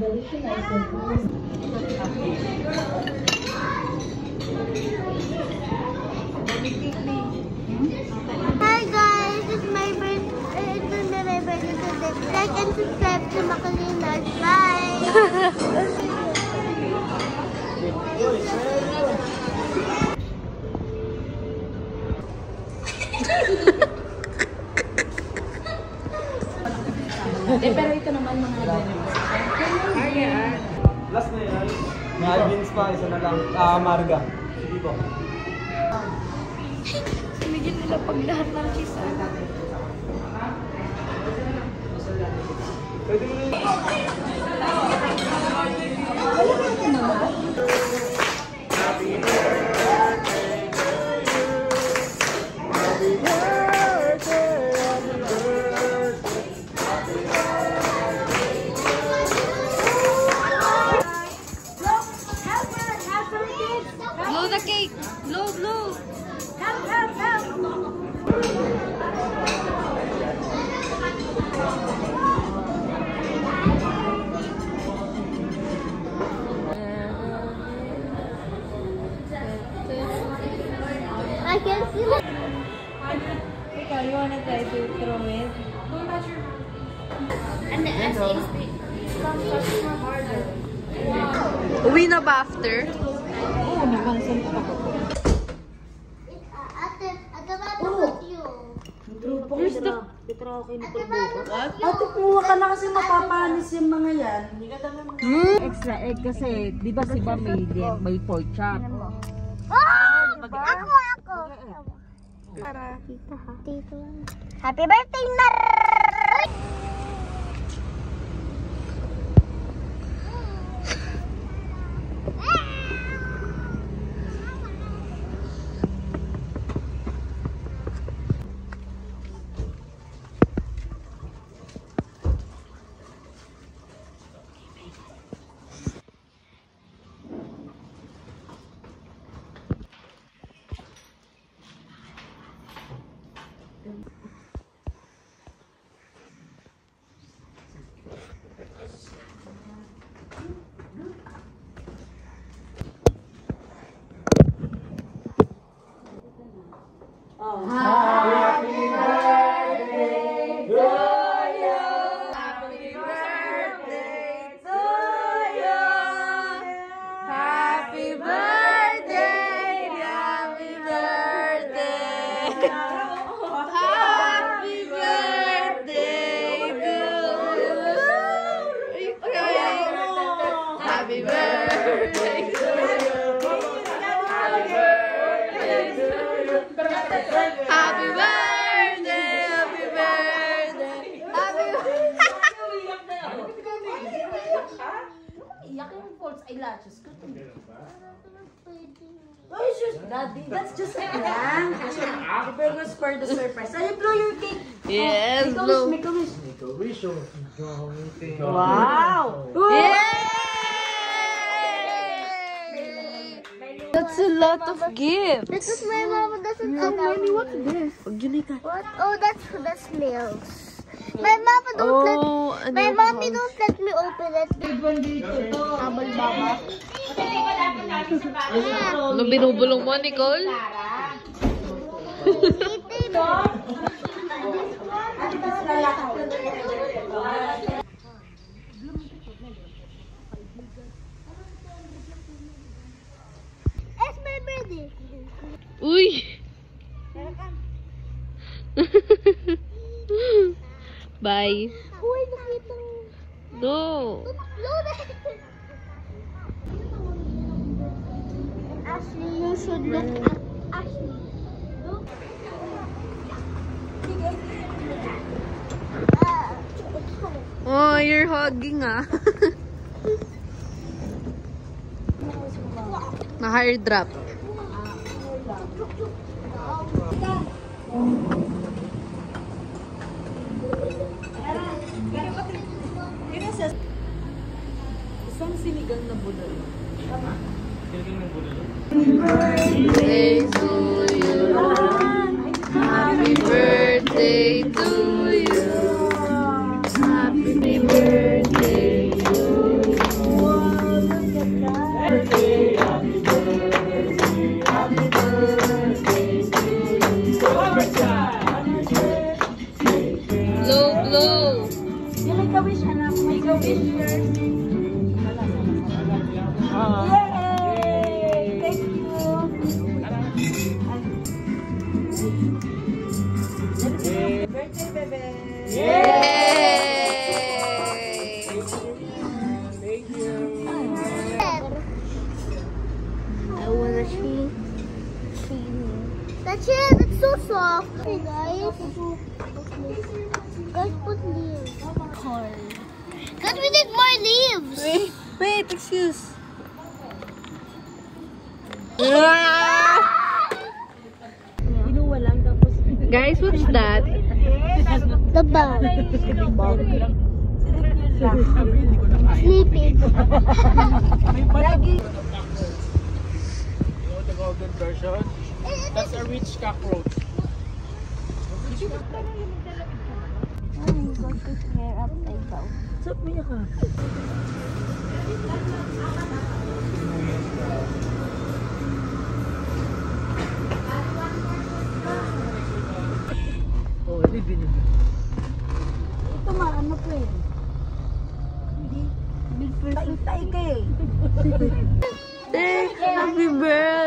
Hi guys, it's my birthday. It's my birthday today. Like and subscribe to Makalinas. Bye. Pero ito naman mga Last na yan. May Alvin's pa, isa na lang. Marga. Hindi po. Sinigyan nila pag lahat ng kisa. Pwede mo rin. blow the cake. Blow. Help. I can see it. Ikaw, you wanna try to throw it? And the S is big. Uwi na ba after? Oo, nakansel pa ko. Ate, what you? Where's the... Ate, kumuha ka na kasi mapapanis yung mga yan. Extra egg kasi, di ba si ba may pork chop? Ako. Para tito. Happy birthday, Nar! Daddy, that's just a prank. The burgers for the surprise. Ay, blow your cake. Yes, blow. blow. Make a wish. Wow! Yay! That's a lot of gifts. Because my mama doesn't allow me. What's this? What? Oh, that's milk. My mama don't my mommy don't let me open it. Habal baba. Ano binubulong mo, Nicole? It's my birthday. Uy! Bye. Uy, nakita mo. No. Ashley, you should look at Ashley. Look. Oh, you're hugging ah. Na-hair drop. Isang sinigang na budol. Birthday to you. Happy birthday to you. Happy birthday to you. That's it. It's so soft. Hey guys. Guys, put leaves. Guys, we need more leaves. Wait, excuse. Kinuha lang tapos. Guys, what's that? The bug. Sleeping. The golden version. That's a rich cockroach. Saan mo niya ka? Oh, hindi binili. Ito maano po eh. Hindi. Tay-tay ka eh. Happy birthday!